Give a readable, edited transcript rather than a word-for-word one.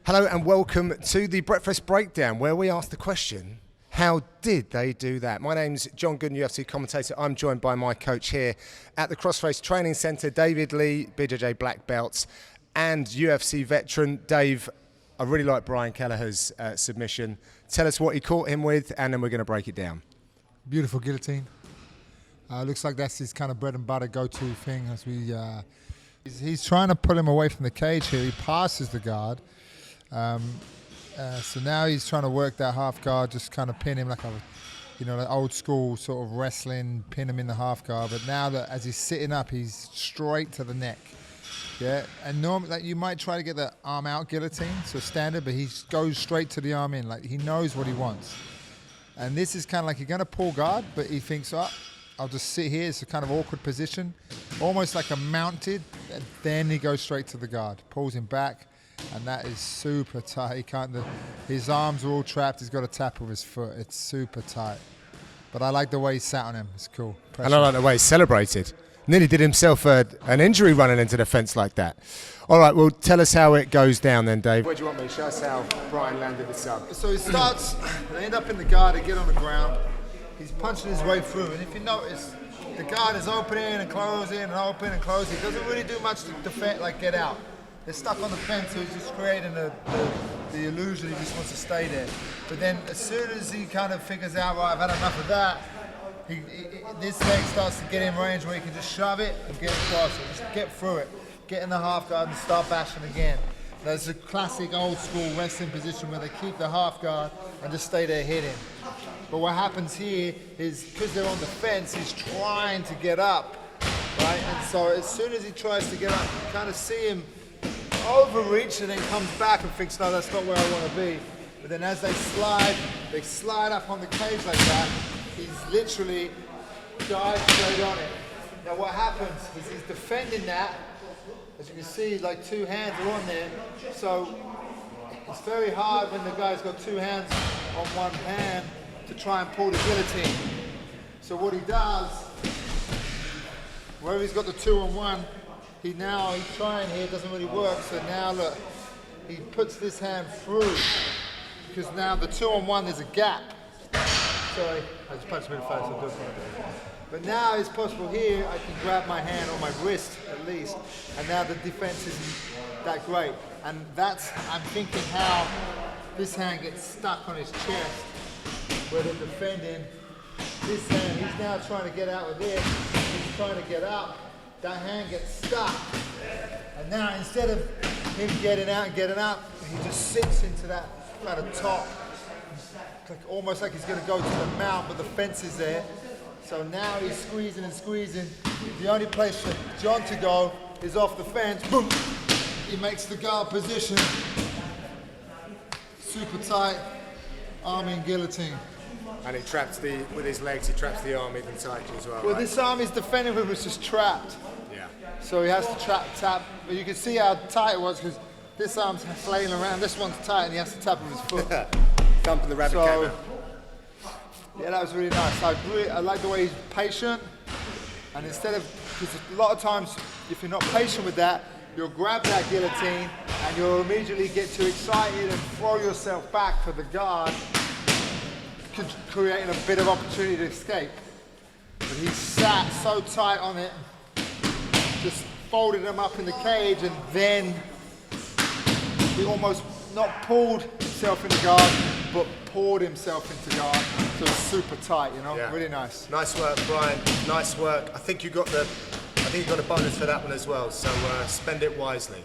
Hello and welcome to the Breakfast Breakdown, where we ask the question, how did they do that? My name's John Gooden, UFC commentator. I'm joined by my coach here at the Crossface Training Centre, David Lee, BJJ black belts, and UFC veteran Dave. I really like Brian Kelleher's submission. Tell us what he caught him with, and then we're going to break it down. Beautiful guillotine. Looks like that's his kind of bread and butter go-to thing. As we, he's trying to pull him away from the cage here. He passes the guard. So now he's trying to work that half guard, just kind of pin him like like old school sort of wrestling, pin him in the half guard. But now that as he's sitting up, he's straight to the neck. Yeah, and normally like, you might try to get the arm out guillotine, so standard, but he goes straight to the arm in. Like he knows what he wants. And this is kind of like you're going to pull guard, but he thinks, oh, I'll just sit here. It's a kind of awkward position, almost like a mounted. And then he goes straight to the guard, pulls him back. And that is super tight. He can't. His arms are all trapped. He's got to tap with his foot. It's super tight. But I like the way he sat on him. It's cool. Pressure. And I like the way he celebrated. Nearly did himself an injury running into the fence like that. All right, well, tell us how it goes down then, Dave. Where do you want me to show us how Brian landed the sub? So he starts, they end up in the guard, they get on the ground. He's punching his way through. And if you notice, the guard is opening and closing and open and closing. He doesn't really do much to defend, like get out. They're stuck on the fence, so he's just creating the illusion he just wants to stay there. But then as soon as he kind of figures out, right, I've had enough of that, this leg starts to get in range where he can just shove it and get across it, just get through it, get in the half guard and start bashing again. That's a classic old school wrestling position where they keep the half guard and just stay there hitting. But what happens here is, because they're on the fence, he's trying to get up, right? And so as soon as he tries to get up, you kind of see him overreach and then comes back and thinks, no, that's not where I want to be. But then as they slide up on the cage like that, he's literally dives straight on it. Now what happens is he's defending that. As you can see, like two hands are on there. So it's very hard when the guy's got two hands on one hand to try and pull the guillotine. So what he does, wherever he's got the 2-on-1, he's trying here, it doesn't really work, so now look, he puts this hand through, because now the 2-on-1 there's a gap. Sorry, I just punched him in the face, I'll do it. But now it's possible here, I can grab my hand on my wrist at least, and now the defense isn't that great. And that's, I'm thinking how this hand gets stuck on his chest, where they're defending. This hand, he's now trying to get out of this, he's trying to get up. That hand gets stuck. And now instead of him getting out and getting up, he just sits into that kind of top. Like, almost like he's going to go to the mount, but the fence is there. So now he's squeezing and squeezing. The only place for John to go is off the fence. Boom! He makes the guard position. Super tight, arm in guillotine. And he traps with his legs, he traps the arm even tighter as well. Well, right? this arm he's defending with was just trapped. Yeah. So he has to tap, but you can see how tight it was because this arm's flailing around, this one's tight and he has to tap with his foot. Thumping the rabbit came out. Yeah, that was really nice. I like the way he's patient, and instead of, because a lot of times if you're not patient with that, you'll grab that guillotine and you'll immediately get too excited and throw yourself back for the guard, creating a bit of opportunity to escape. But he sat so tight on it, just folded him up in the cage, and then he almost not pulled himself into guard, but poured himself into guard. So it's super tight, you know, yeah. Really nice. Nice work, Brian. Nice work. I think you got a bonus for that one as well. So spend it wisely.